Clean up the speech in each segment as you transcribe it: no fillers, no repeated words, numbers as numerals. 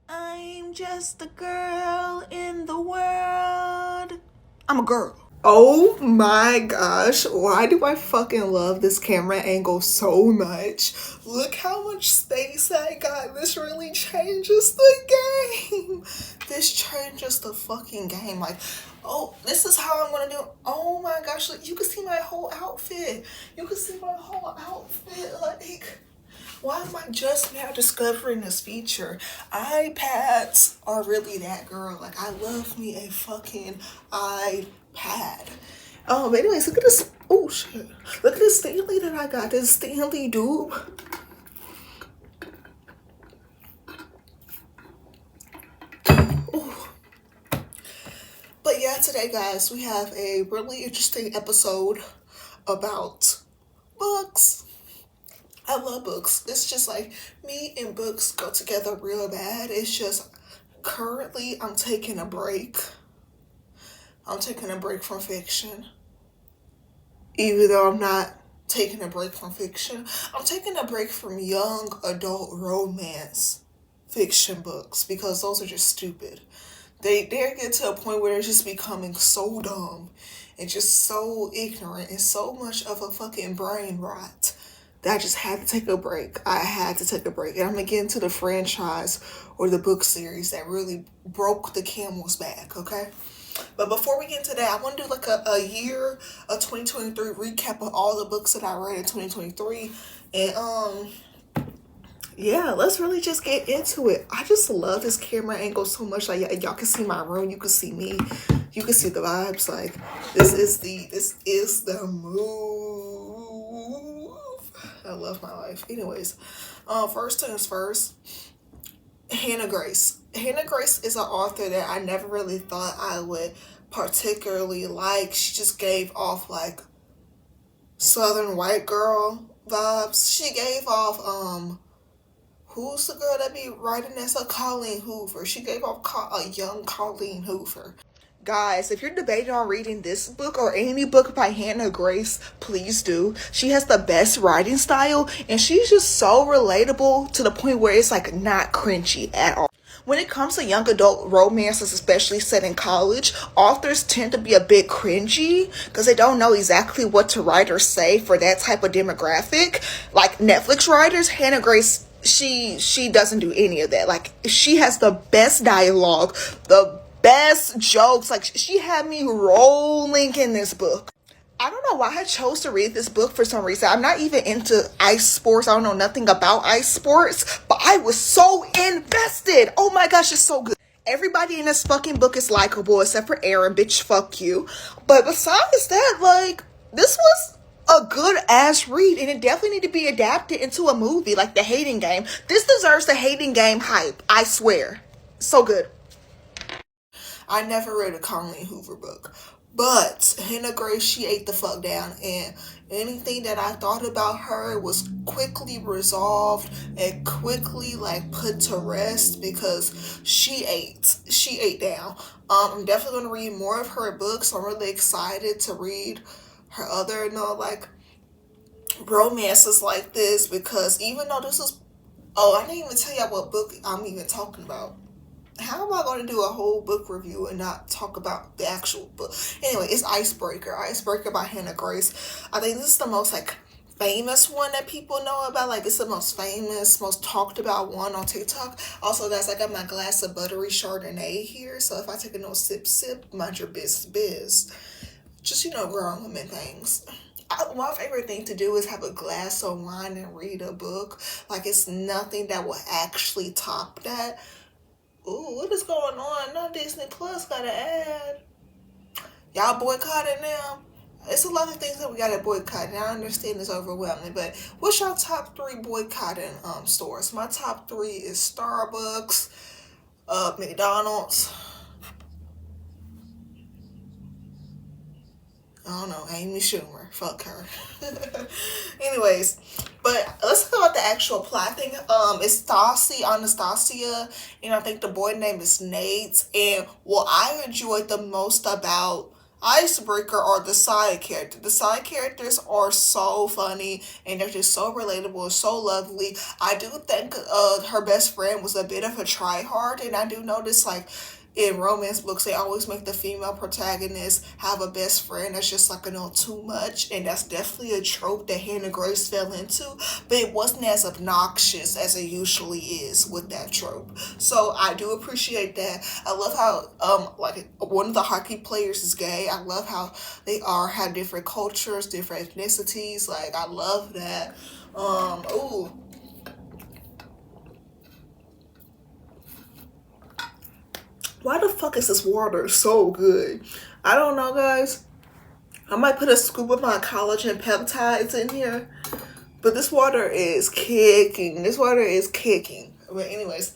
I'm just a girl in the world. I'm a girl. Oh my gosh, why do I fucking love this camera angle so much? Look how much space I got. This really changes the game. This changes the fucking game. Like, oh, this is how I'm gonna do it. Oh my gosh, look, you can see my whole outfit. You can see my whole outfit. Like, why am I just now discovering this feature? iPads are really that girl. Like, I love me a fucking iPad. But anyways, look at this. Oh shit. Look at this Stanley that I got. This Stanley dude. Ooh. But yeah, today, guys, we have a really interesting episode about books. I love books. It's just like me and books go together real bad. It's just currently I'm taking a break. I'm taking a break from fiction. Even though I'm not taking a break from fiction, I'm taking a break from young adult romance fiction books because those are just stupid. They get to a point where they're just becoming so dumb and just so ignorant and so much of a fucking brain rot that I just had to take a break. I had to take a break. And I'm gonna get into the franchise or the book series that really broke the camel's back, okay? But before we get into that, I want to do like a year of 2023 recap of all the books that I read in 2023. And yeah, let's really just get into it. I just love this camera angle so much. Like, y'all can see my room, you can see me, you can see the vibes. Like, this is the move. I love my life. Anyways, first things first, Hannah Grace. Hannah Grace is an author that I never really thought I would particularly like. She just gave off like Southern white girl vibes. She gave off who's the girl that be writing that stuff? Colleen Hoover. She gave off a young Colleen Hoover. Guys, if you're debating on reading this book or any book by Hannah Grace, please do. She has the best writing style and she's just so relatable to the point where it's like not cringy at all. When it comes to young adult romances, especially set in college, authors tend to be a bit cringy because they don't know exactly what to write or say for that type of demographic. Like Netflix writers, Hannah Grace, she doesn't do any of that. Like, she has the best dialogue, the best jokes. Like, she had me rolling in this book. I don't know why I chose to read this book for some reason. I'm not even into ice sports. I don't know nothing about ice sports, but I was so invested. Oh my gosh, it's so good. Everybody in this fucking book is likable except for Aaron, bitch, fuck you. But besides that, like, this was a good ass read and it definitely need to be adapted into a movie like The Hating Game. This deserves the Hating Game hype, I swear. So good. I never read a Colleen Hoover book. But Hannah Grace, she ate the fuck down. And anything that I thought about her was quickly resolved and quickly like put to rest because she ate down. I'm definitely going to read more of her books. I'm really excited to read her other, like romances like this because even though this is, I didn't even tell y'all what book I'm even talking about. How am I going to do a whole book review and not talk about the actual book? Anyway, it's Icebreaker by Hannah Grace. I think this is the most like famous one that people know about. Like, it's the most famous, most talked about one on TikTok. Also, guys, I got my glass of buttery Chardonnay here. So if I take a no sip, mind your biz. Just, grown women things. My favorite thing to do is have a glass of wine and read a book. Like, it's nothing that will actually top that. Ooh, what is going on? No, Disney Plus got an ad. Y'all boycotting now? It's a lot of things that we got to boycott. And I understand it's overwhelming, but what's your top 3 boycotting stores? My top 3 is Starbucks, McDonald's. I don't know, Amy Schumer. Fuck her. Anyways, but let's talk about the actual plot thing. It's Anastasia, and I think the boy name is Nate. And what I enjoyed the most about icebreaker are the side characters. The side characters are so funny and they're just so relatable, so lovely. I do think her best friend was a bit of a tryhard, and I do notice like in romance books they always make the female protagonist have a best friend that's just like too much, and that's definitely a trope that Hannah Grace fell into, but it wasn't as obnoxious as it usually is with that trope. So I do appreciate that. I love how like one of the hockey players is gay. I love how they are have different cultures, different ethnicities. Like I love that. Ooh. Why the fuck is this water so good? I don't know, guys. I might put a scoop of my collagen peptides in here, but this water is kicking. This water is kicking. But anyways,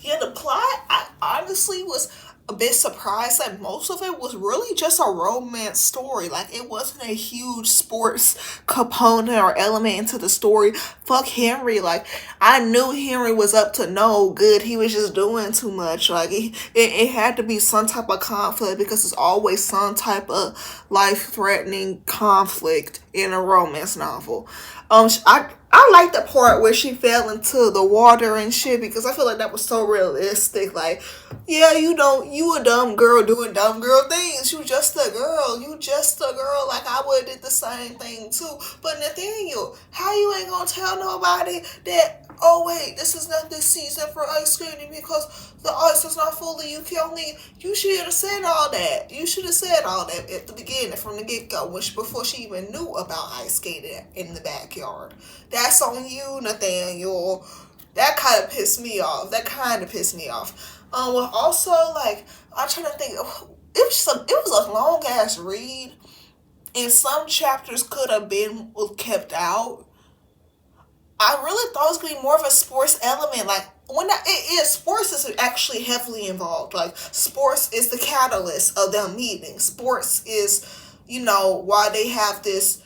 yeah, the plot, I honestly was a bit surprised that most of it was really just a romance story. Like, it wasn't a huge sports component or element into the story. Fuck Henry. Like, I knew Henry was up to no good. He was just doing too much. Like, it had to be some type of conflict because it's always some type of life-threatening conflict in a romance novel. I like the part where she fell into the water and shit because I feel like that was so realistic. Like, yeah, you a dumb girl doing dumb girl things. You just a girl. You just a girl. Like, I would have did the same thing too. But Nathaniel, how you ain't gonna tell nobody that, oh wait, this is not this season for ice skating because the ice is not fully, you should have said all that. You should have said all that at the beginning from the get-go, before she even knew about ice skating in the backyard. That's on you, Nathaniel. That kind of pissed me off. Well, also, like, I'm trying to think. It was a long ass read, and some chapters could have been kept out. I really thought it was gonna be more of a sports element. Like, sports is actually heavily involved. Like, sports is the catalyst of them meeting. Sports is, why they have this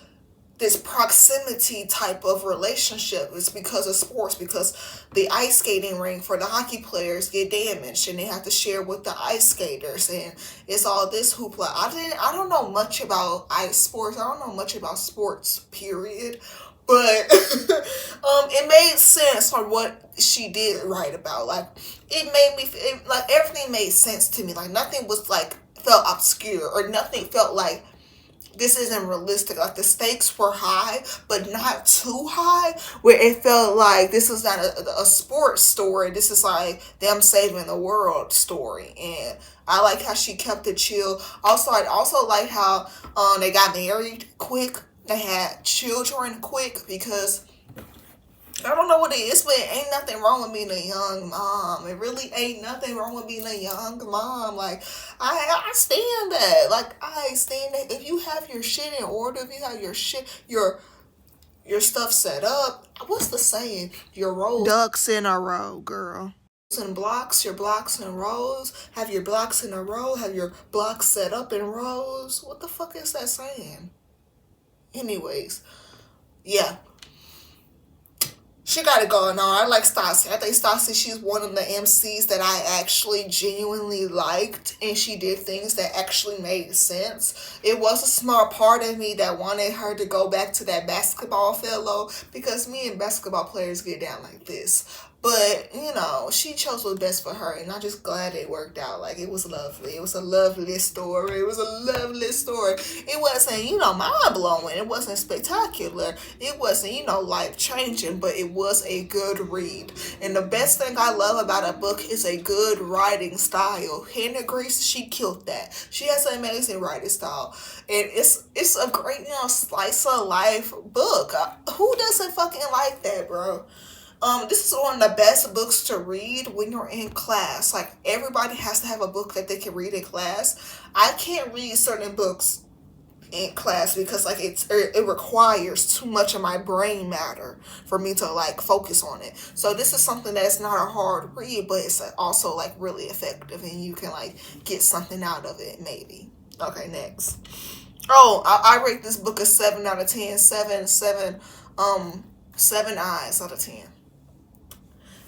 proximity type of relationship. Is because of sports, because the ice skating rink for the hockey players get damaged and they have to share with the ice skaters, and it's all this hoopla. I don't know much about ice sports. I don't know much about sports, period. But it made sense for what she did write about. Like, it made me like everything made sense to me. Like, nothing was like felt obscure, or nothing felt like this isn't realistic. Like, the stakes were high, but not too high, where it felt like this is not a sports story. This is like them saving the world story. And I like how she kept it chill. Also, I also like how they got married quick. They had children quick, because I don't know what it is, but it ain't nothing wrong with being a young mom. It really ain't nothing wrong with being a young mom. Like, I stand that. Like, I stand that. If you have your shit in order, if you have your stuff set up, what's the saying? Your rows. Ducks in a row, girl. And blocks, your blocks in rows. Have your blocks in a row. Have your blocks set up in rows. What the fuck is that saying? Anyways, yeah. She got it going on. I like Stassi. I think Stassi, she's one of the MCs that I actually genuinely liked, and she did things that actually made sense. It was a smart part of me that wanted her to go back to that basketball fellow, because me and basketball players get down like this. But, she chose what's best for her, and I'm just glad it worked out. Like, it was lovely. It was a lovely story. It wasn't, mind-blowing. It wasn't spectacular. It wasn't, life-changing, but it was a good read. And the best thing I love about a book is a good writing style. Hannah Grace, she killed that. She has an amazing writing style. And it's a great, slice of life book. Who doesn't fucking like that, bro? This is one of the best books to read when you're in class. Like, everybody has to have a book that they can read in class. I can't read certain books in class because, like, it requires too much of my brain matter for me to, like, focus on it. So this is something that's not a hard read, but it's also, like, really effective, and you can, like, get something out of it, maybe. Okay, next. Oh, I rate this book a 7 out of 10. 7 eyes out of 10.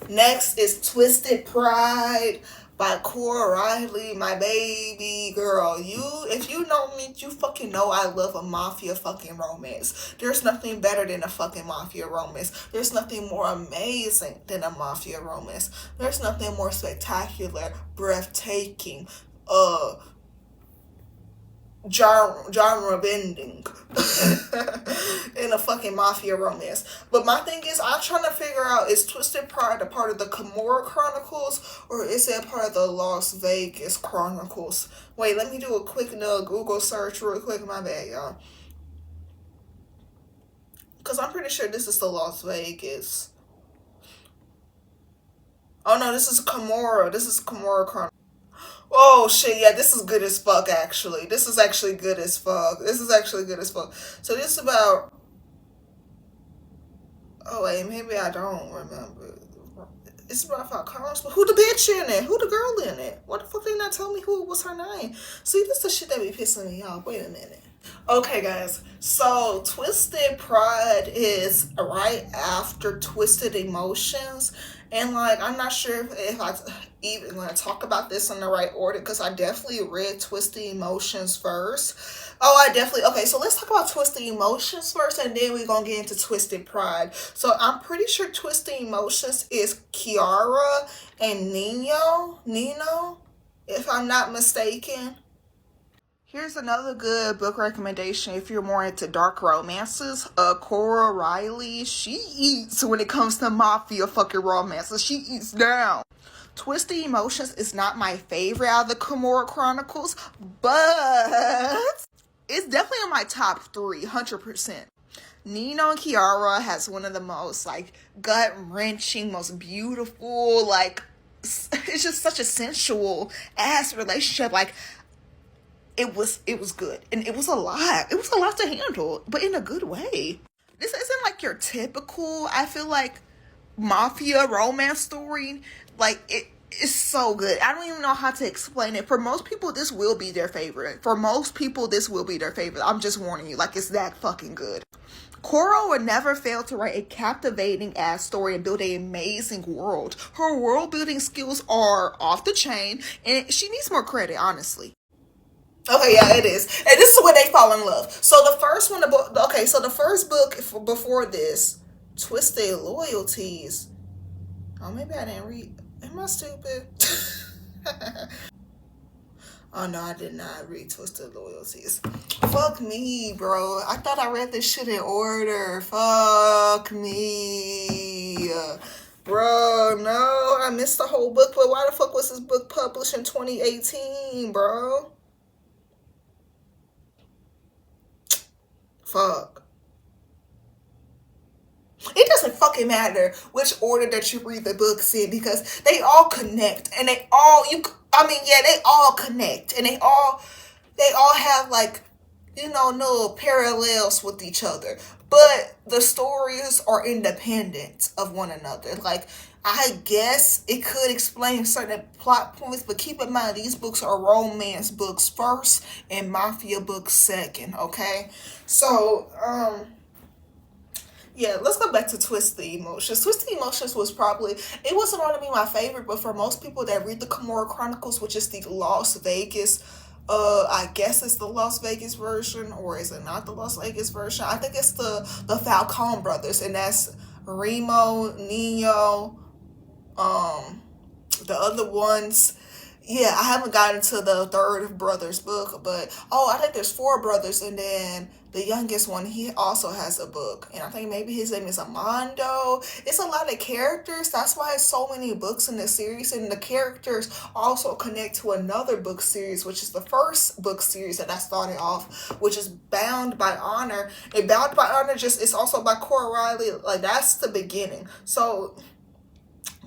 Next is Twisted Pride by Cora Riley, my baby girl. If you know me, you fucking know I love a mafia fucking romance. There's nothing better than a fucking mafia romance. There's nothing more amazing than a mafia romance. There's nothing more spectacular, breathtaking, genre bending in a fucking mafia romance. But my thing is, I'm trying to figure out, is Twisted Pride a part of the Kimura Chronicles, or is it part of the Las Vegas Chronicles? Wait, let me do a quick Google search real quick. My bad, y'all. Because I'm pretty sure this is the Las Vegas. Oh no, this is Kimura. This is Kimura Chronicles. Oh shit, yeah, this is good as fuck actually. This is actually good as fuck. This is actually good as fuck. So this is about, oh wait, maybe I don't remember. It's about Falcons, but who the bitch in it? Who the girl in it? What the fuck they not tell me who was her name? See, this is the shit that be pissing me off. Wait a minute. Okay, guys. So Twisted Pride is right after Twisted Emotions, and like I'm not sure if I even going to talk about this in the right order, because I definitely read Twisted Emotions first. Oh, I definitely, okay, so let's talk about Twisted Emotions first, and then we're gonna get into Twisted Pride. So I'm pretty sure Twisted Emotions is Kiara and Nino, if I'm not mistaken. Here's another good book recommendation if you're more into dark romances. Cora Riley, she eats when it comes to mafia fucking romances. She eats down. Twisted Emotions is not my favorite out of the Kimura Chronicles, but it's definitely in my top 3, 100%. Nino and Kiara has one of the most like gut wrenching, most beautiful, like it's just such a sensual ass relationship. Like it was good, and it was a lot. It was a lot to handle, but in a good way. This isn't like your typical, I feel like, mafia romance story. Like it is so good. I don't even know how to explain it. For most people, this will be their favorite. I'm just warning you. Like, it's that fucking good. Cora would never fail to write a captivating ass story and build an amazing world. Her world building skills are off the chain, and she needs more credit, honestly. Okay, yeah, it is. And this is when they fall in love. So the first one, okay, so the first book before this, Twisted Loyalties. Oh, maybe I didn't read. Am I stupid? Oh no, I did not read Twisted Loyalties. Fuck me, bro. I thought I read this shit in order. Fuck me. Bro, no, I missed the whole book. But why the fuck was this book published in 2018, bro? Fuck. It doesn't fucking matter which order that you read the books in, because they all connect, and they all connect, and they all have like, no parallels with each other, but the stories are independent of one another. Like, I guess it could explain certain plot points, but keep in mind these books are romance books first and mafia books second, okay? So, yeah, let's go back to Twisted Emotions. Twisted Emotions it wasn't going to be my favorite, but for most people that read the Kimura Chronicles, which is the Las Vegas, I guess it's the Las Vegas version, or is it not the Las Vegas version? I think it's the Falcone brothers, and that's Remo, Nino, the other ones. Yeah, I haven't gotten to the third brother's book, but I think there's 4 brothers, and then the youngest one, he also has a book, and I think maybe his name is Amando. It's a lot of characters. That's why it's so many books in the series, and the characters also connect to another book series, which is the first book series that I started off, which is Bound by Honor. And Bound by Honor it's also by Cora Riley. Like, that's the beginning. So,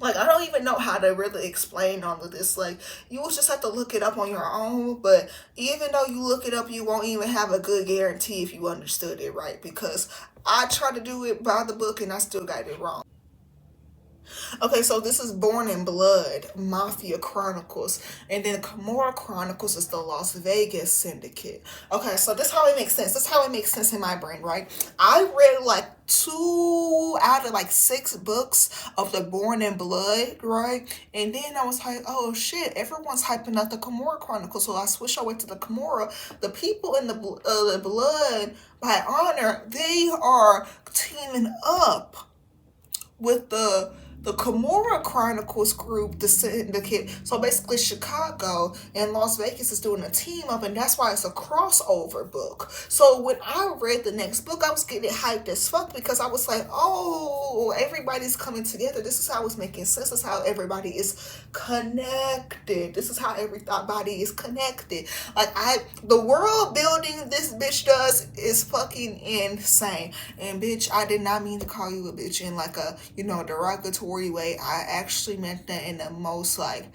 like, I don't even know how to really explain all of this. Like, you will just have to look it up on your own. But even though you look it up, you won't even have a good guarantee if you understood it right. Because I tried to do it by the book and I still got it wrong. Okay, so this is Born in Blood, Mafia Chronicles. And then Kimura Chronicles is the Las Vegas Syndicate. Okay, so this is how it makes sense. This is how it makes sense in my brain, right? I read like 2 out of like 6 books of the Born in Blood, right? And then I was like, oh shit, everyone's hyping up the Kimura Chronicles, so I switched over to the Kimura. The people in the Blood by Honor, they are teaming up with the Kimura Chronicles group, the Syndicate. So basically Chicago and Las Vegas is doing a team up, and that's why it's a crossover book. So when I read the next book, I was getting hyped as fuck because I was like, oh, everybody's coming together. This is how it's making sense. This is how everybody is connected. This is how everybody is connected. Like, the world building this bitch does is fucking insane. And bitch, I did not mean to call you a bitch in like a, derogatory way. I actually meant that in the most like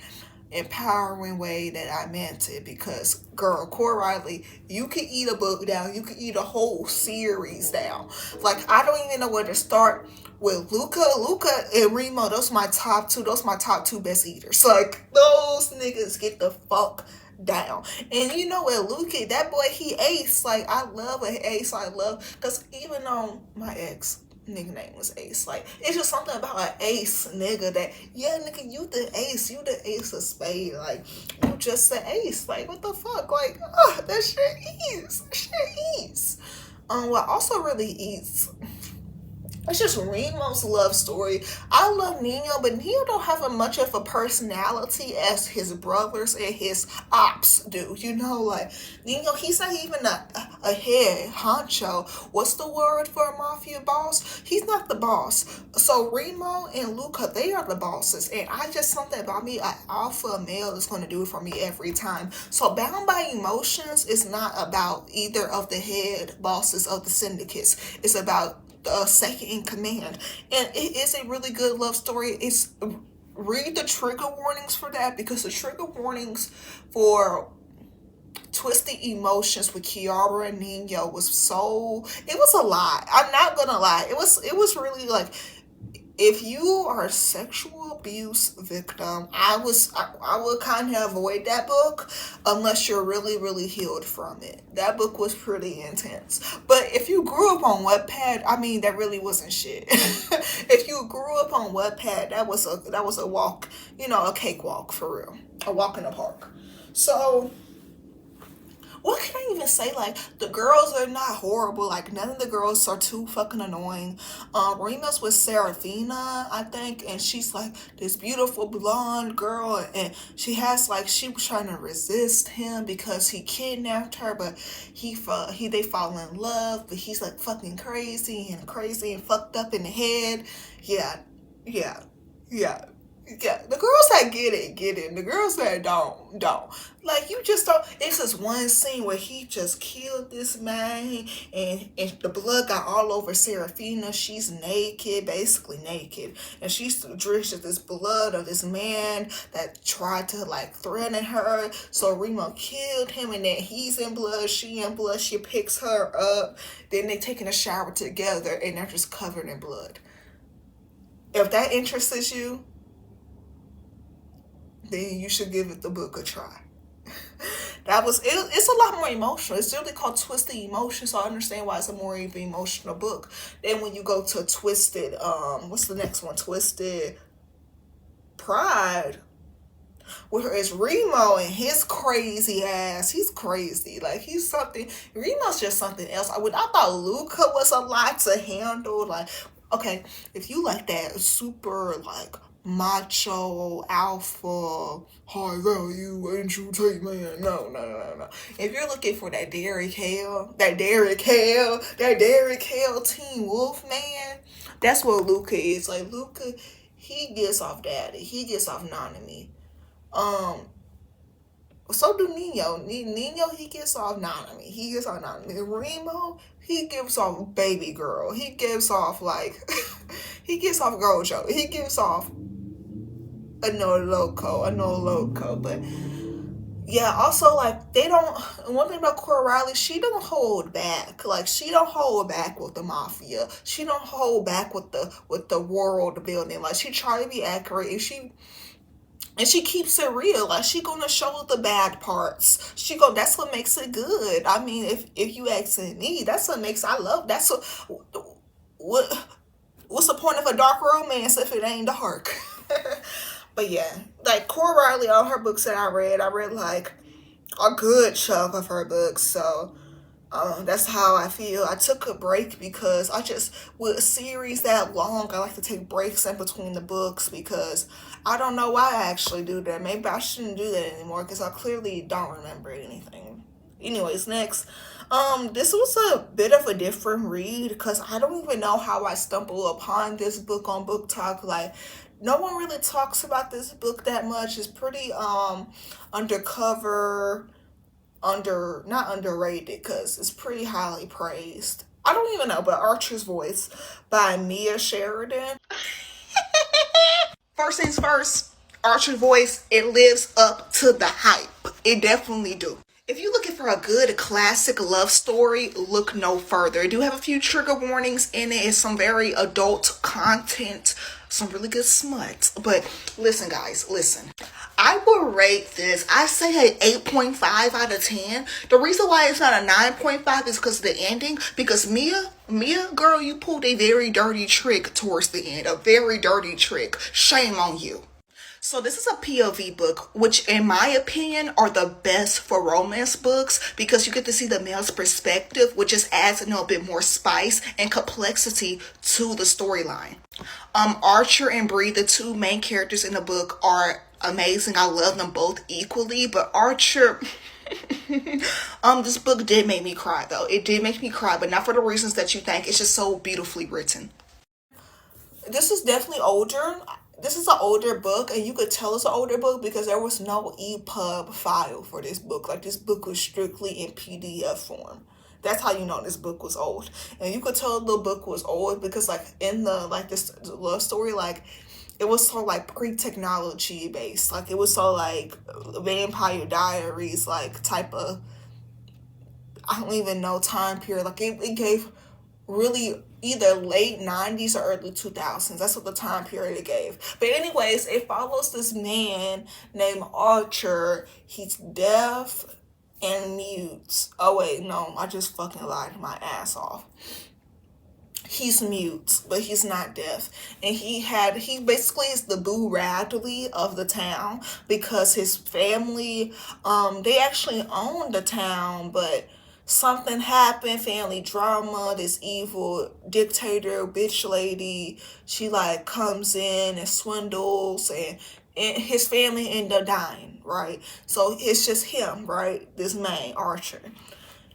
empowering way that I meant it, because girl, Core Riley, you can eat a book down, you can eat a whole series down. Like, I don't even know where to start with Luca and Remo. Those my top two best eaters. Like, those niggas get the fuck down. And you know what, Luca, that boy, he ace. Like, I love an ace. Because even though my ex nigga name was Ace, like, it's just something about an ace nigga that, yeah, nigga, you the ace of spade, like, you just the ace, like, what the fuck, like, that shit eats. What also really eats, it's just Remo's love story. I love Nino, but Nino don't have a much of a personality as his brothers and his ops do. Like, Nino, he's not even a head honcho. What's the word for a mafia boss? He's not the boss. So Remo and Luca, they are the bosses. And I just, something about me, an alpha male is going to do it for me every time. So Bound by Emotions is not about either of the head bosses of the syndicates. It's about second in command, and it is a really good love story. Read the trigger warnings for that, because the trigger warnings for Twisted Emotions with Kiara and Nino was it was a lot. I'm not gonna lie, it was really like, if you are a sexual abuse victim, I would kind of avoid that book unless you're really, really healed from it. That book was pretty intense. But if you grew up on Wattpad, I mean, that really wasn't shit. If you grew up on Wattpad, that was a walk, a cakewalk for real, a walk in the park. So, what can I even say? Like, the girls are not horrible. Like, none of the girls are too fucking annoying. Remus with Serafina, I think, and she's like this beautiful blonde girl, and she was trying to resist him because he kidnapped her, but they fall in love, but he's like fucking crazy and fucked up in the head. Yeah. The girls that get it. The girls that don't. Like, you just don't. It's this one scene where he just killed this man, and the blood got all over Serafina. She's naked, basically naked, and she's drenched with this blood of this man that tried to, like, threaten her. So Remo killed him, and then he's in blood, she in blood. She picks her up. Then they taking a shower together, and they're just covered in blood. If that interests you, then you should give the book a try. It's a lot more emotional. It's really called Twisted Emotions, so I understand why it's a more even emotional book. Then when you go to Twisted, what's the next one? Twisted Pride, where it's Remo and his crazy ass. He's crazy. Like, he's something. Remo's just something else. I thought Luca was a lot to handle. Like, okay, if you like that super, like, macho, alpha, high value, ain't you take man. No. If you're looking for that Derek Hale Teen Wolf, man, that's what Luca is. Like, Luca, he gets off daddy. He gets off Nanami. So do Nino. Nino, he gets off Nanami. Remo, he gives off baby girl. He gives off, like, he gives off Gojo. He gives off a no loco. But yeah, also, like, one thing about Core Riley, she don't hold back. Like, she don't hold back with the mafia. She don't hold back with the world building. Like, she try to be accurate, and she keeps it real. Like, she gonna show the bad parts. That's what makes it good. I mean, if you asking me, that's what makes, what's the point of a dark romance if it ain't dark? But yeah, like Cora Riley, all her books that I read like a good chunk of her books. So that's how I feel. I took a break because I just, with a series that long, I like to take breaks in between the books because I don't know why I actually do that. Maybe I shouldn't do that anymore because I clearly don't remember anything. Anyways, next. This was a bit of a different read because I don't even know how I stumbled upon this book on Book Talk. Like, no one really talks about this book that much. It's pretty undercover, not underrated because it's pretty highly praised. I don't even know, but Archer's Voice by Mia Sheridan. First things first, Archer's Voice, it lives up to the hype. It definitely do. If you're looking for a good classic love story, look no further. I do have a few trigger warnings in it. It's some very adult content, some really good smut. But listen, guys, listen. I will rate this, I say an 8.5 out of 10. The reason why it's not a 9.5 is because of the ending. Because Mia, girl, you pulled a very dirty trick towards the end. A very dirty trick. Shame on you. So this is a POV book, which in my opinion are the best for romance books because you get to see the male's perspective, which just adds a little bit more spice and complexity to the storyline. Archer and Bree, the two main characters in the book, are amazing. I love them both equally, but Archer, this book did make me cry though. It did make me cry, but not for the reasons that you think. It's just so beautifully written. This is definitely older. This is an older book, and you could tell it's an older book because there was no EPUB file for this book. Like, this book was strictly in PDF form. That's how you know this book was old. And you could tell the book was old because, like, in the, like, this love story, like, it was so, like, pre-technology based. Like, it was so, like, Vampire Diaries, like, type of, I don't even know, time period. Like, it gave really either late 90s or early 2000s. That's what the time period it gave. But anyways, it follows this man named Archer. He's deaf and mute. Oh wait, no, I just fucking lied my ass off. He's mute, but he's not deaf. And he basically is the Boo Radley of the town because his family, they actually own the town, but something happened, family drama, this evil dictator bitch lady, she like comes in and swindles, and his family end up dying, right? So it's just him, right? This man, Archer.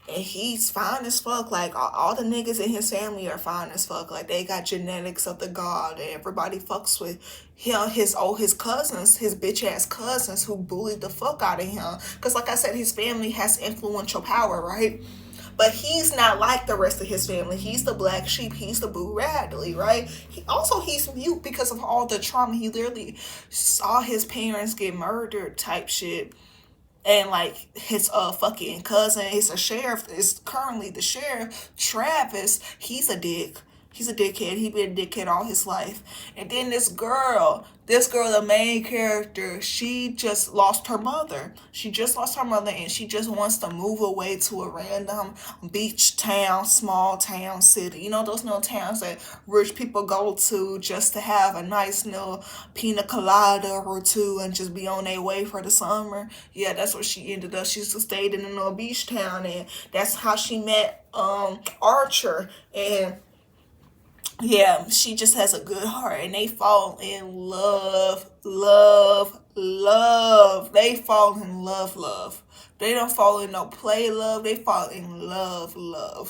And he's fine as fuck. Like, all the niggas in his family are fine as fuck. Like, they got genetics of the god, and everybody fucks with him. His cousins, his bitch ass cousins, who bullied the fuck out of him. Because, like I said, his family has influential power, right? But he's not like the rest of his family. He's the black sheep. He's the Boo Radley, right? He's mute because of all the trauma. He literally saw his parents get murdered type shit. And like his fucking cousin, he's a sheriff, is currently the sheriff, Travis, he's a dick. He's a dickhead. He been a dickhead all his life. And then the main character, she just lost her mother. She just lost her mother and she just wants to move away to a random beach town, small town city. You know, those little towns that rich people go to just to have a nice little pina colada or two and just be on their way for the summer. Yeah, that's what she ended up. She just stayed in a little beach town, and that's how she met Archer. And yeah, she just has a good heart, and they fall in love, love. They fall in love. They don't fall in no play love. They fall in love.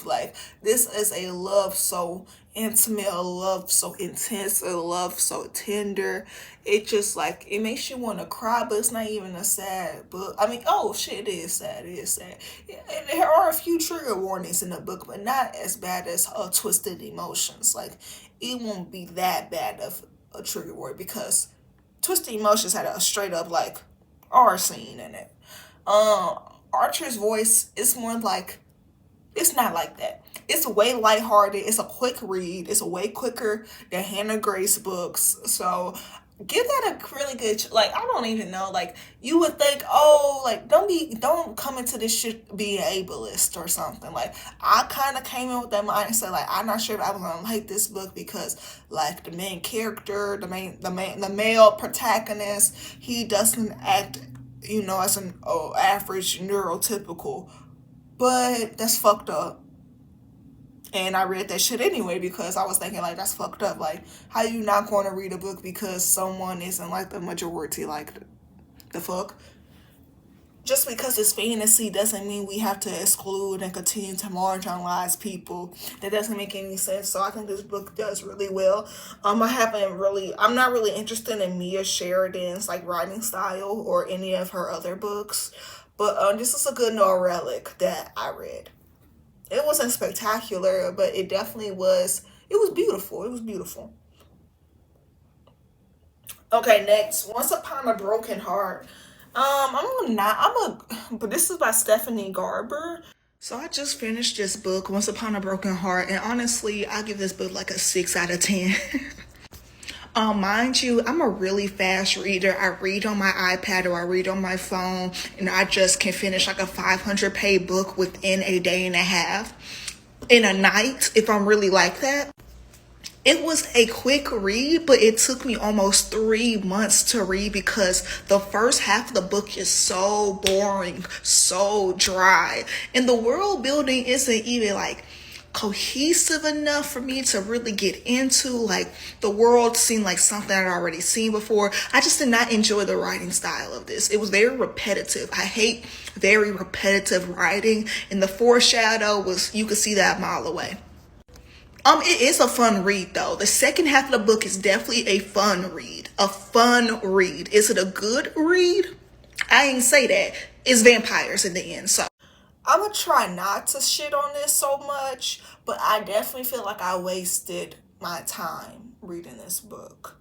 Like, this is a love so intimate, a love so intense, a love so tender. It just, like, it makes you want to cry, but it's not even a sad book. I mean, oh shit, it is sad. Yeah, there are a few trigger warnings in the book, but not as bad as Twisted Emotions. Like, it won't be that bad of a trigger word because Twisted Emotions had a straight up, like, R scene in it. Archer's Voice is more like, it's not like that. It's way lighthearted. It's a quick read. It's way quicker than Hannah Grace books. So give that a really good like, I don't even know, like, you would think, oh, like, don't come into this shit being ableist or something. Like, I kind of came in with that mindset, like, I'm not sure if I was gonna like this book because, like, the main character, the male protagonist, he doesn't act, as an average neurotypical, but that's fucked up. And I read that shit anyway because I was thinking, like, that's fucked up. Like, how you not going to read a book because someone isn't like the majority? Like, the fuck? Just because it's fantasy doesn't mean we have to exclude and continue to marginalize people. That doesn't make any sense. So I think this book does really well. I'm not really interested in Mia Sheridan's like writing style or any of her other books. But this is a good Noah relic that I read. It wasn't spectacular, but it definitely was. It was beautiful. It was beautiful. Okay, next, Once Upon a Broken Heart. But this is by Stephanie Garber. So I just finished this book, Once Upon a Broken Heart, and honestly, I give this book like a 6 out of 10. Mind you, I'm a really fast reader. I read on my iPad or I read on my phone, and I just can finish like a 500-page book within a day and a half, in a night, if I'm really like that. It was a quick read, but it took me almost 3 months to read because the first half of the book is so boring, so dry. And the world building isn't even like cohesive enough for me to really get into. Like, the world seemed like something I'd already seen before. I just did not enjoy the writing style of this. It was very repetitive. I hate very repetitive writing, and the foreshadow was, you could see that a mile away. It is a fun read though. The second half of the book is definitely a fun read. A fun read. Is it a good read? I ain't say that. It's vampires in the end, so I'm gonna try not to shit on this so much, but I definitely feel like I wasted my time reading this book.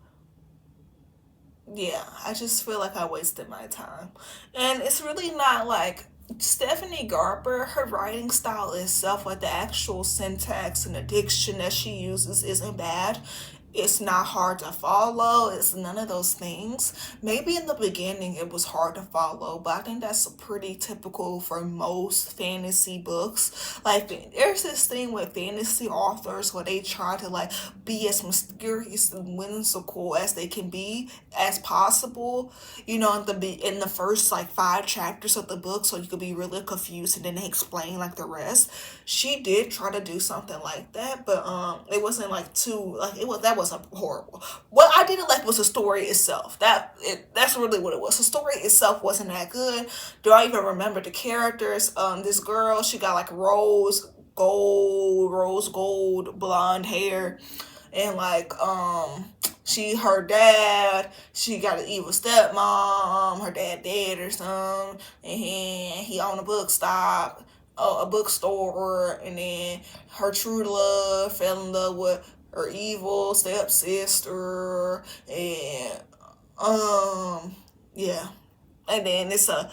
Yeah, I just feel like I wasted my time. And it's really not like Stephanie Garber, her writing style itself, like the actual syntax and the diction that she uses isn't bad. It's not hard to follow. It's none of those things. Maybe in the beginning it was hard to follow, but I think that's pretty typical for most fantasy books. Like, there's this thing with fantasy authors where they try to like be as mysterious and whimsical as they can be as possible. In the first like 5 chapters of the book, so you could be really confused, and then they explain like the rest. She did try to do something like that, but it wasn't like too like it was that was a horrible. What I didn't like was the story itself. That's really what it was. The story itself wasn't that good. Do I even remember the characters? This girl, she got like rose gold blonde hair, and like her dad, she got an evil stepmom, her dad dead or something, and he owned a bookstore, and then her true love fell in love with her evil stepsister, and yeah, and then it's a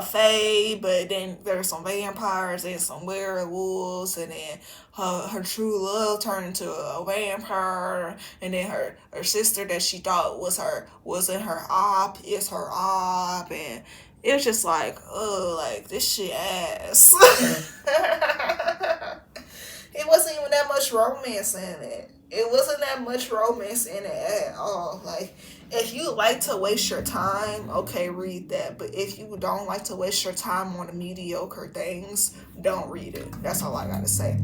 fae, but then there's some vampires and some werewolves, and then her true love turned into a vampire, and then her sister that she thought wasn't her op is her op, and it was just like, oh, like, this shit ass. It wasn't even that much romance in it. It wasn't that much romance in it at all. Like, if you like to waste your time, okay, read that. But if you don't like to waste your time on mediocre things, don't read it. That's all I gotta say.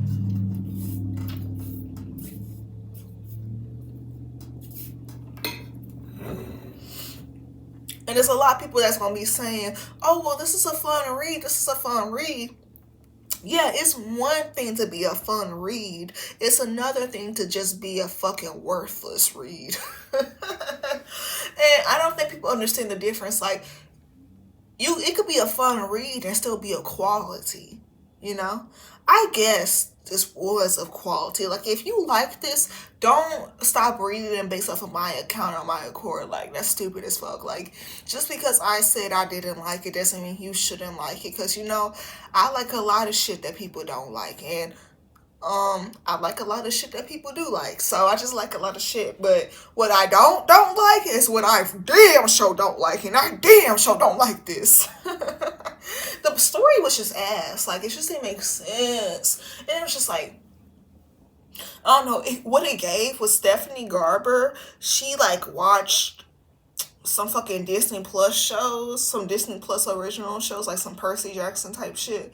And there's a lot of people that's gonna be saying, oh, well, this is a fun read. This is a fun read. Yeah, it's one thing to be a fun read. It's another thing to just be a fucking worthless read. And I don't think people understand the difference. Like, it could be a fun read and still be a quality, you know? I guess this was of quality. Like, if you like this, don't stop reading it based off of my account on my accord. Like, that's stupid as fuck. Like, just because I said I didn't like it doesn't mean you shouldn't like it. Because, I like a lot of shit that people don't like. And I like a lot of shit that people do like, so I just like a lot of shit. But what I don't like is what I damn sure don't like, and I damn sure don't like this. The story was just ass. Like it just didn't make sense, and it was just like I don't know what it gave was Stephanie Garber. She like watched some fucking Disney Plus shows, some Disney Plus original shows, like some Percy Jackson type shit,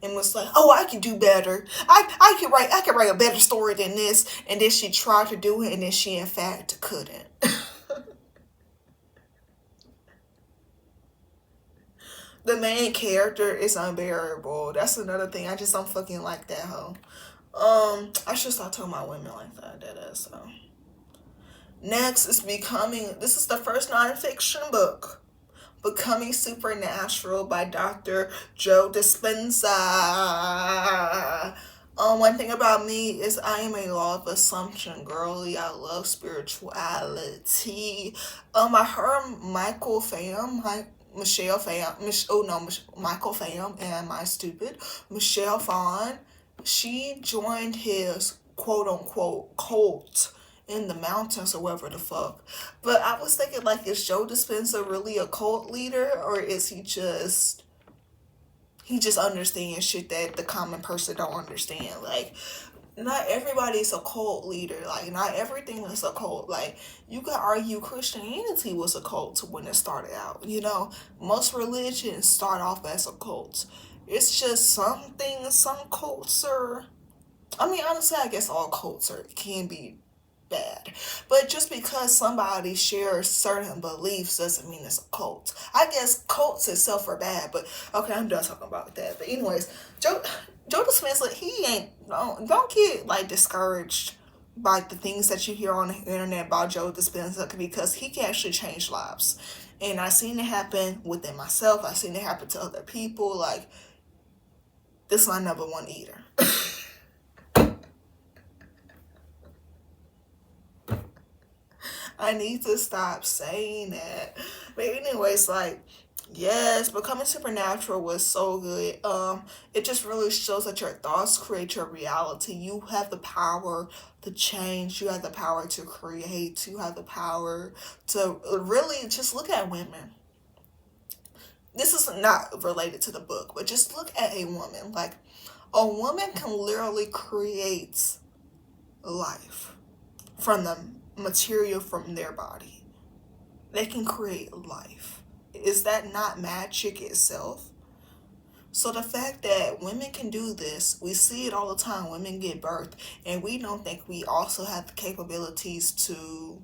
and was like, "Oh, I can do better. I can write a better story than this." And then she tried to do it, and then she in fact couldn't. The main character is unbearable. That's another thing. I just don't fucking like that hoe. I should start talking about women like that. That is so. Next is becoming. This is the first nonfiction book. Becoming Supernatural by Dr. Joe Dispenza. One thing about me is I am a law of assumption girly. I love spirituality. I heard Michael Pham, Michelle Pham, Michael Pham, and my stupid Michelle Phan. She joined his quote unquote cult in the mountains or whatever the fuck. But I was thinking, like, is Joe Dispenza really a cult leader, or is he just understands shit that the common person don't understand? Like, not everybody's a cult leader. Like, not everything is a cult. Like, you could argue Christianity was a cult when it started out. You know, most religions start off as a cult. It's just some things, some cults are. I mean, honestly, I guess all cults can be bad. But just because somebody shares certain beliefs doesn't mean it's a cult. I guess cults itself are bad, but okay, I'm done talking about that. But anyways, Joe Dispenza, he ain't don't get like discouraged by the things that you hear on the internet about Joe Dispenza because he can actually change lives. And I've seen it happen within myself. I've seen it happen to other people. Like, this is my number one eater. I need to stop saying that. But anyways, like, yes, Becoming Supernatural was so good. It just really shows that your thoughts create your reality. You have the power to change. You have the power to create. You have the power to really just look at women. This is not related to the book, but just look at a woman. Like, a woman can literally create life from the material from their body. They can create life. Is that not magic itself? So the fact that women can do this, we see it all the time. Women get birth, and we don't think we also have the capabilities to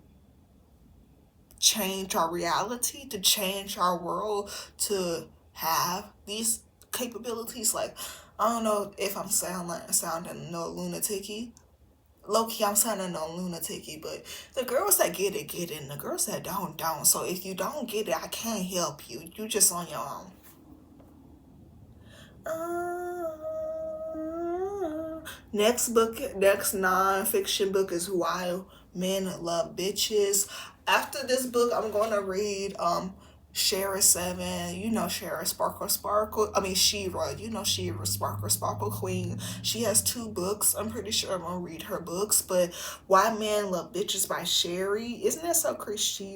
change our reality, to change our world, to have these capabilities. Like, I don't know if I'm sounding no lunatic-y. Low key, I'm sounding no lunatic, but the girls that get it, and the girls that don't. So if you don't get it, I can't help you. You just on your own. Next non-fiction book is Why Men Love Bitches. After this book, I'm gonna read Shara 7, you know Shara Sparkle Sparkle. I mean Shira, you know Shira Sparkle Sparkle Queen. She has two books. I'm pretty sure I'm gonna read her books. But Why Men Love Bitches by Sherry. Isn't that so crazy?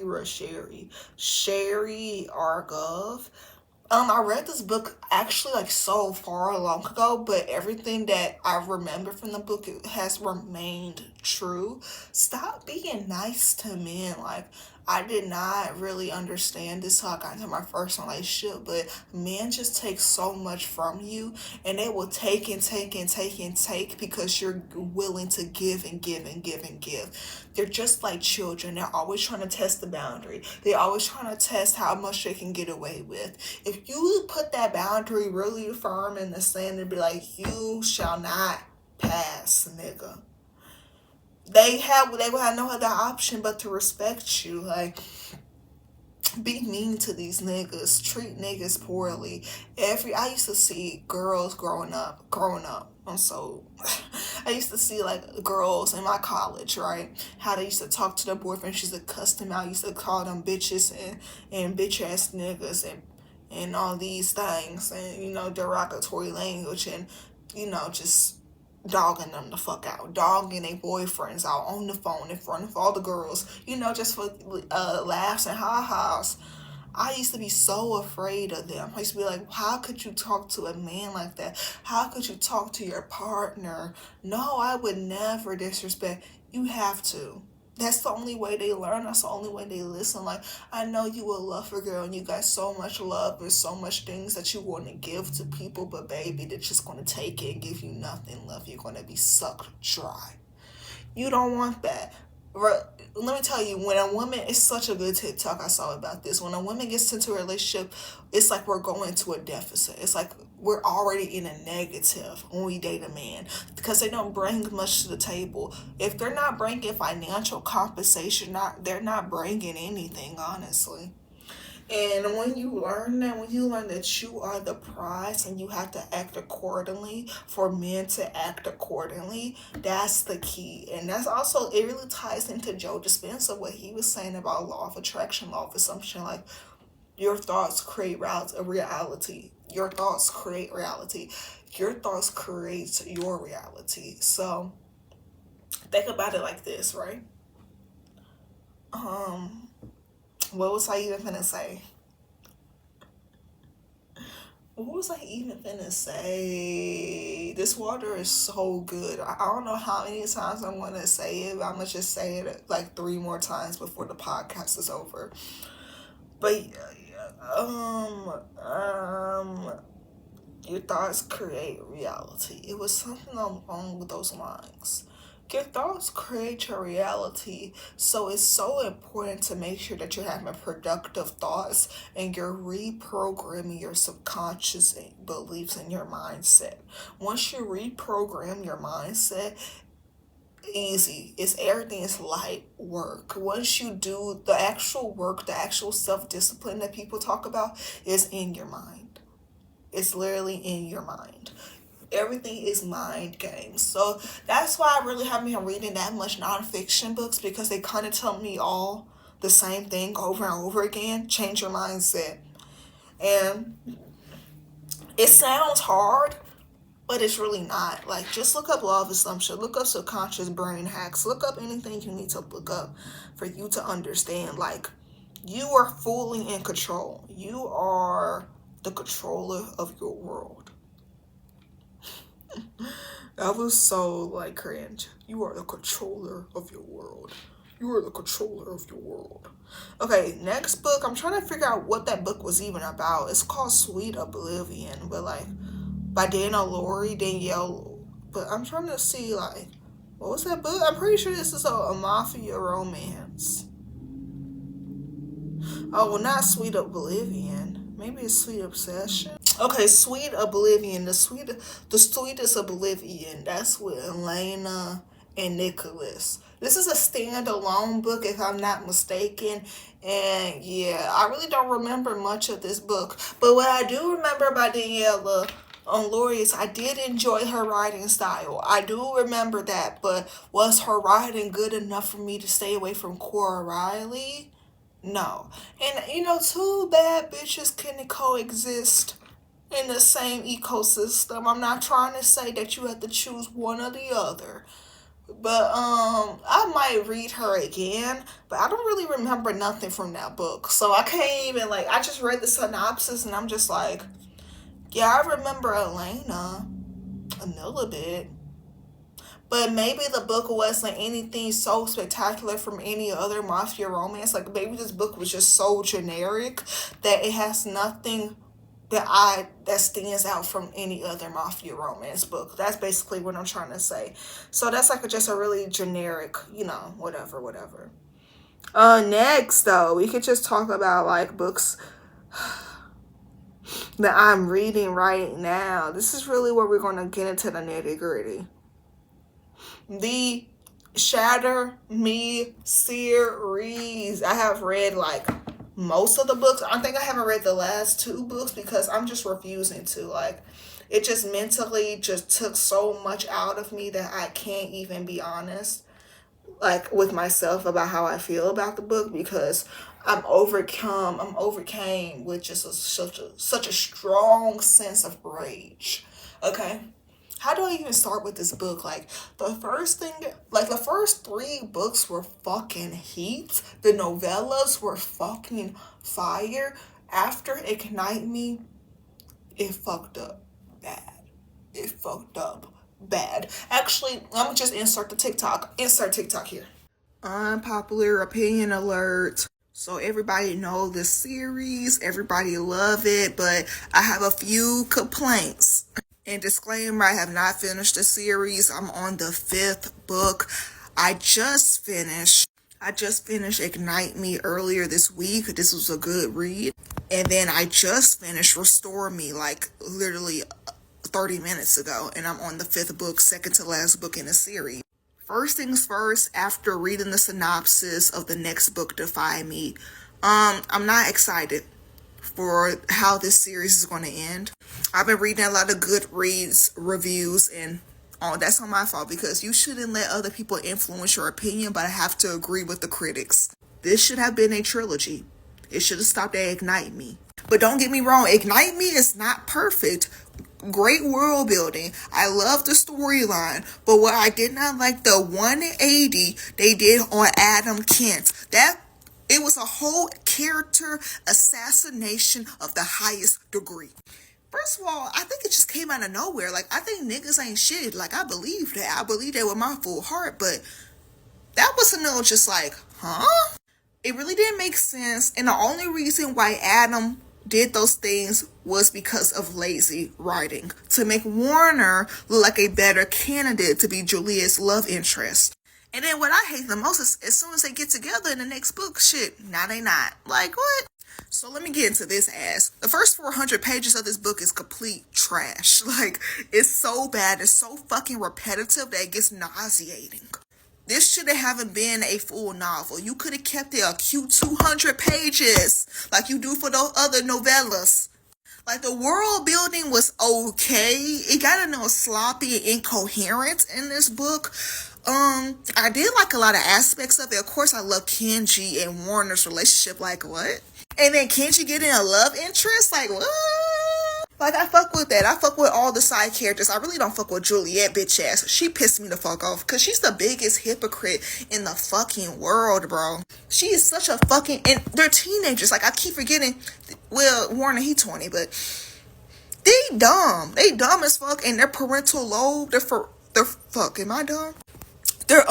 Sherry Argov. I read this book actually like so far long ago, but everything that I remember from the book it has remained true. Stop being nice to men. Like, I did not really understand this till I got into my first relationship, but men just take so much from you, and they will take and take and take and take because you're willing to give and give and give and give. They're just like children. They're always trying to test the boundary. They're always trying to test how much they can get away with. If you put that boundary really firm in the sand and be like, you shall not pass, nigga. They will have no other option but to respect you. Like, be mean to these niggas, treat niggas poorly. I used to see girls growing up. I used to see like girls in my college, right? How they used to talk to their boyfriends. She used to cuss them out. Used to call them bitches and bitch ass niggas and all these things, and derogatory language, and just dogging them the fuck out, dogging their boyfriends out on the phone in front of all the girls, just for laughs and ha-has. I used to be so afraid of them. I used to be like, how could you talk to a man like that? How could you talk to your partner? No, I would never disrespect. You have to. That's the only way they learn. That's the only way they listen. Like, I know you a lover girl and you got so much love and so much things that you want to give to people, but baby, they're just going to take it and give you nothing love. You're going to be sucked dry. You don't want that. Let me tell you, when a woman, it's such a good TikTok I saw about this. When a woman gets into a relationship, it's like we're going to a deficit. It's like we're already in a negative when we date a man because they don't bring much to the table. If they're not bringing financial compensation, they're not bringing anything, honestly. And when you learn that you are the prize and you have to act accordingly for men to act accordingly, that's the key. And that's also, it really ties into Joe Dispenza, what he was saying about law of attraction, law of assumption. Like, your thoughts create reality. Your thoughts create reality. Your thoughts create your reality. So think about it like this, right? What was I even finna say? What was I even finna say? This water is so good. I don't know how many times I'm gonna say it, but I'm gonna just say it like 3 more times before the podcast is over. But your thoughts create reality. It was something along with those lines. Your thoughts create your reality, so it's so important to make sure that you're having productive thoughts and you're reprogramming your subconscious beliefs in your mindset. Once you reprogram your mindset, easy. Everything is light work. Once you do the actual work, the actual self-discipline that people talk about is in your mind. It's literally in your mind. Everything is mind games. So that's why I really haven't been reading that much nonfiction books, because they kind of tell me all the same thing over and over again. Change your mindset. And it sounds hard, but it's really not. Like, just look up law of assumption. Look up subconscious brain hacks. Look up anything you need to look up for you to understand. Like, you are fully in control. You are the controller of your world. That was so, like, cringe. You are the controller of your world. You are the controller of your world. Okay, next book. I'm trying to figure out what that book was even about. It's called Sweet Oblivion, but, like, by Danielle. But I'm trying to see, like, what was that book? I'm pretty sure this is a mafia romance. Oh, well, not Sweet Oblivion. Maybe it's Sweet Obsession. Okay, Sweet Oblivion. The sweetest Oblivion. That's with Elena and Nicholas. This is a standalone book, if I'm not mistaken. And yeah, I really don't remember much of this book. But what I do remember about Daniela on Lori's, I did enjoy her writing style. I do remember that. But was her writing good enough for me to stay away from Cora Riley? No. And, two bad bitches can coexist in the same ecosystem. I'm not trying to say that you have to choose one or the other. But I might read her again, but I don't really remember nothing from that book. So I can't even, like, I just read the synopsis and I'm just like, yeah, I remember Elena a little bit. But maybe the book wasn't anything so spectacular from any other mafia romance. Like, maybe this book was just so generic that it has nothing that stands out from any other mafia romance book. That's basically what I'm trying to say. So that's like just a really generic, whatever. Next though, we could just talk about like books that I'm reading right now. This is really where we're gonna get into the nitty-gritty. The Shatter Me series. I have read like most of the books. I think I haven't read the last 2 books because I'm just refusing to. Like, it just mentally just took so much out of me that I can't even be honest, like, with myself about how I feel about the book, because I'm overcame with just such a strong sense of rage. Okay? how do I even start with this book? Like the first thing, like the first three books were fucking heat. The novellas were fucking fire. After Ignite Me, it fucked up bad. It fucked up bad. Actually, I'm gonna just insert the TikTok. Insert TikTok here. Unpopular opinion alert. So everybody know this series, everybody love it, but I have a few complaints. And disclaimer, I have not finished the series. I'm on the 5th book. I just finished Ignite Me earlier this week. This was a good read. And then I just finished Restore Me like literally 30 minutes ago. And I'm on the 5th book, second to last book in the series. First things first, after reading the synopsis of the next book, Defy Me, I'm not excited for how this series is going to end. I've been reading a lot of Goodreads reviews, and that's not my fault, because you shouldn't let other people influence your opinion, but I have to agree with the critics. This should have been a trilogy. It should have stopped at Ignite Me. But don't get me wrong, Ignite Me is not perfect. Great world building. I love the storyline, but what I did not like, the 180 they did on Adam Kent. It was a whole character assassination of the highest degree. First of all, I think it just came out of nowhere. Like, I think niggas ain't shit. Like, I believe that. I believe that with my full heart, but that was a little just like, huh? It really didn't make sense, and the only reason why Adam did those things was because of lazy writing, to make Warner look like a better candidate to be Juliet's love interest. And then what I hate the most is as soon as they get together in the next book, shit, now they not. Like, what? So let me get into this ass. The first 400 pages of this book is complete trash. Like, it's so bad, it's so fucking repetitive that it gets nauseating. This should haven't been a full novel. You could have kept it a cute 200 pages like you do for those other novellas. Like, the world building was okay. It got a little sloppy and incoherent in this book. I did like a lot of aspects of it. Of course, I love Kenji and Warner's relationship. Like, what? And then Kenji getting a love interest? Like, what? Like, I fuck with that. I fuck with all the side characters. I really don't fuck with Juliet, bitch ass. She pissed me the fuck off, because she's the biggest hypocrite in the fucking world, bro. She is such a fucking... And they're teenagers. Like, I keep forgetting... Well, Warner, he 20, but... They dumb. They dumb as fuck, and their parental lobe... They're fuck, am I dumb? They're,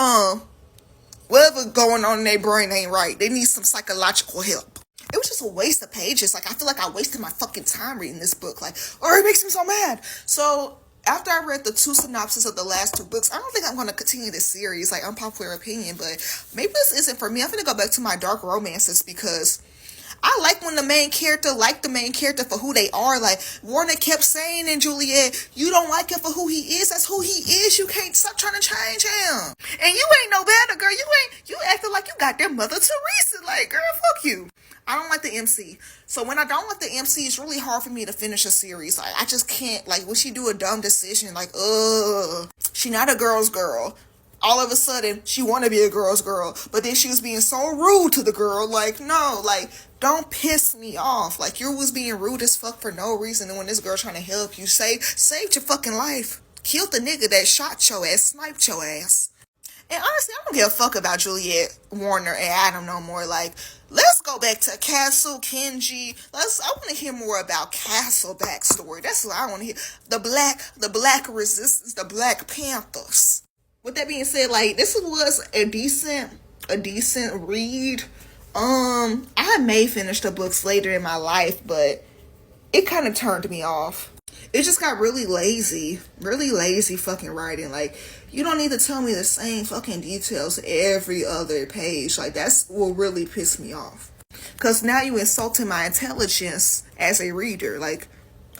whatever going on in their brain ain't right. They need some psychological help. It was just a waste of pages. Like, I feel like I wasted my fucking time reading this book. Like, it makes me so mad. So, after I read the 2 synopses of the last 2 books, I don't think I'm going to continue this series. Like, unpopular opinion, but maybe this isn't for me. I'm going to go back to my dark romances, because I like when the main character for who they are. Like, Warner kept saying in Juliet, you don't like him for who he is. That's who he is. You can't stop trying to change him. And you ain't no better, girl. You acting like you got their Mother Teresa. Like, girl, fuck you. I don't like the MC. So when I don't like the MC, it's really hard for me to finish a series. Like, I just can't. Like, when she do a dumb decision, like, she not a girl's girl. All of a sudden, she want to be a girl's girl. But then she was being so rude to the girl. Like, no, like, don't piss me off. Like, you was being rude as fuck for no reason. And when this girl trying to help you, saved your fucking life. Killed the nigga that shot your ass, sniped your ass. And honestly, I don't give a fuck about Juliet, Warner, and Adam no more. Like, let's go back to Castle, Kenji. I want to hear more about Castle backstory. That's what I want to hear. The black resistance, the Black Panthers. With that being said, like, this was a decent read. I may finish the books later in my life, but it kind of turned me off. It just got really lazy fucking writing. Like, you don't need to tell me the same fucking details every other page. Like, that's will really piss me off. Because now you insulting my intelligence as a reader. Like,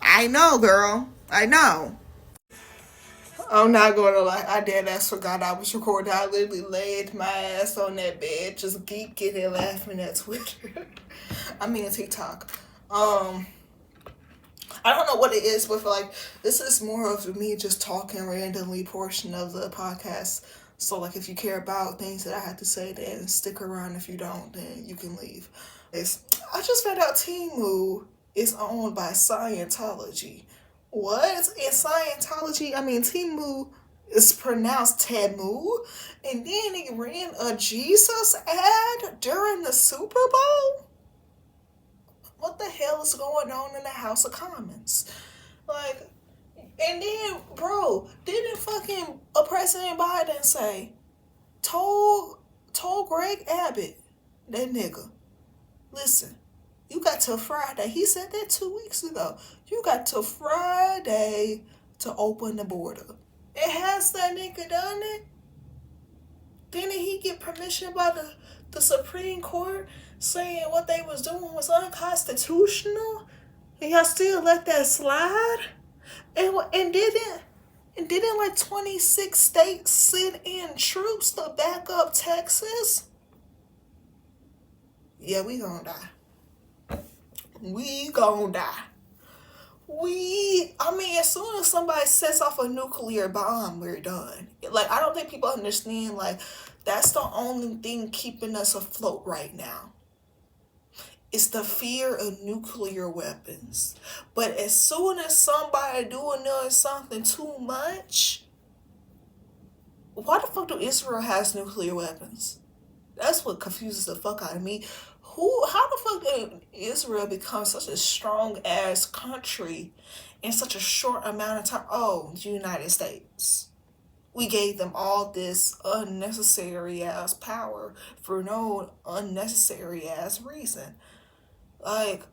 I know, girl. I know. I'm not gonna lie, I dead ass forgot I was recording. I literally laid my ass on that bed, just geeking and laughing at Twitter. I mean TikTok. I don't know what it is, but like, this is more of me just talking randomly portion of the podcast. So like, if you care about things that I have to say, then stick around. If you don't, then you can leave. I just found out Temu is owned by Scientology. What? In Scientology, I mean, Timu is pronounced Tamu. And then he ran a Jesus ad during the Super Bowl? What the hell is going on in the House of Commons? Like, and then, bro, didn't fucking President Biden say, told Greg Abbott, that nigga, listen, you got till Friday. He said that 2 weeks ago. You got till Friday to open the border. And has that nigga done it? Didn't he get permission by the Supreme Court saying what they was doing was unconstitutional? And y'all still let that slide? And didn't like 26 states send in troops to back up Texas? Yeah, we gonna die. We gonna die. I mean, as soon as somebody sets off a nuclear bomb, we're done. Like, I don't think people understand, like, that's the only thing keeping us afloat right now. It's the fear of nuclear weapons. But as soon as somebody doing something too much, why the fuck do Israel has nuclear weapons? That's what confuses the fuck out of me. How the fuck did Israel become such a strong ass country in such a short amount of time? Oh, the United States. We gave them all this unnecessary ass power for no unnecessary ass reason. Like,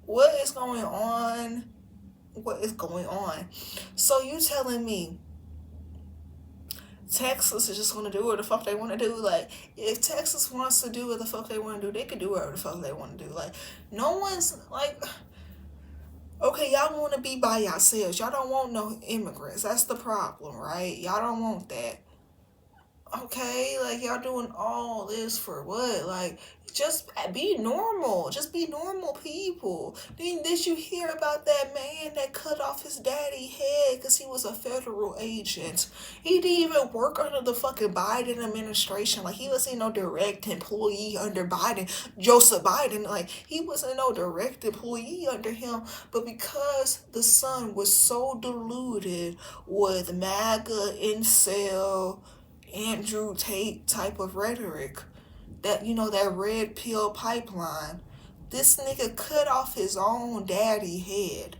what is going on? What is going on? So you telling me Texas is just going to do what the fuck they want to do? Like, if Texas wants to do what the fuck they want to do, they can do whatever the fuck they want to do. Like, no one's like, okay, y'all want to be by yourselves. Y'all don't want no immigrants. That's the problem, right? Y'all don't want that. Okay, like, y'all doing all this for what? Like, just be normal. Just be normal people. Did you hear about that man that cut off his daddy's head because he was a federal agent? He didn't even work under the fucking Biden administration. Like, he wasn't no direct employee under Biden. Joseph Biden, like, he wasn't no direct employee under him. But because the son was so deluded with MAGA, incel, Andrew Tate type of rhetoric, that, that red pill pipeline, this nigga cut off his own daddy head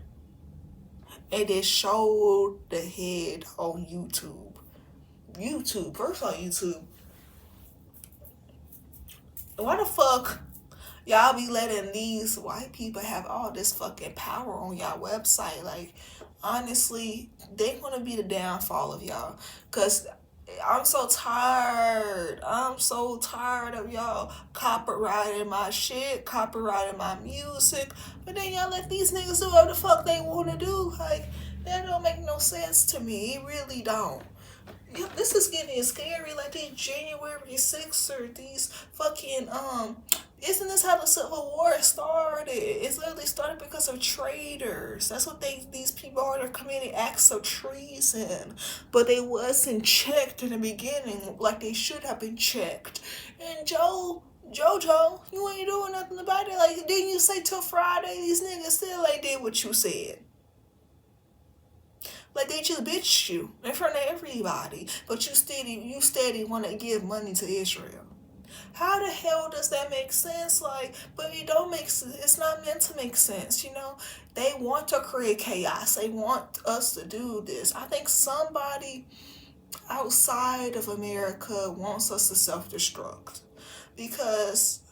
and then showed the head on YouTube. First on YouTube. Why the fuck y'all be letting these white people have all this fucking power on y'all website? Like, honestly, they gonna be the downfall of y'all. Cause I'm so tired. I'm so tired of y'all copyrighting my shit, copyrighting my music. But then y'all let these niggas do whatever the fuck they want to do. Like, that don't make no sense to me. It really don't. This is getting scary. Like, these January 6th or these fucking, isn't this how the Civil War started? It's literally started because of traitors. That's what these people are. They're committing acts of treason. But they wasn't checked in the beginning like they should have been checked. And Jojo, you ain't doing nothing about it. Like, didn't you say till Friday these niggas still ain't did what you said? Like, they just bitched you in front of everybody. But you steady want to give money to Israel. How the hell does that make sense? Like, but it don't make sense. It's not meant to make sense, They want to create chaos. They want us to do this. I think somebody outside of America wants us to self-destruct. Because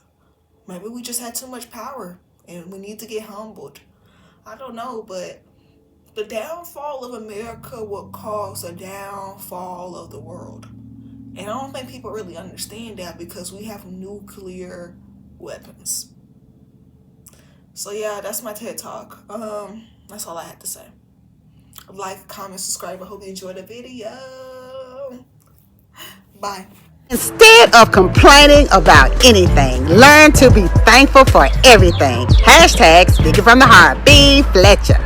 maybe we just had too much power and we need to get humbled. I don't know, but the downfall of America will cause a downfall of the world. And I don't think people really understand that because we have nuclear weapons. So yeah, that's my TED Talk. That's all I had to say. Like, comment, subscribe. I hope you enjoyed the video. Bye. Instead of complaining about anything, learn to be thankful for everything. # Speaking from the heart. B. Fletcher.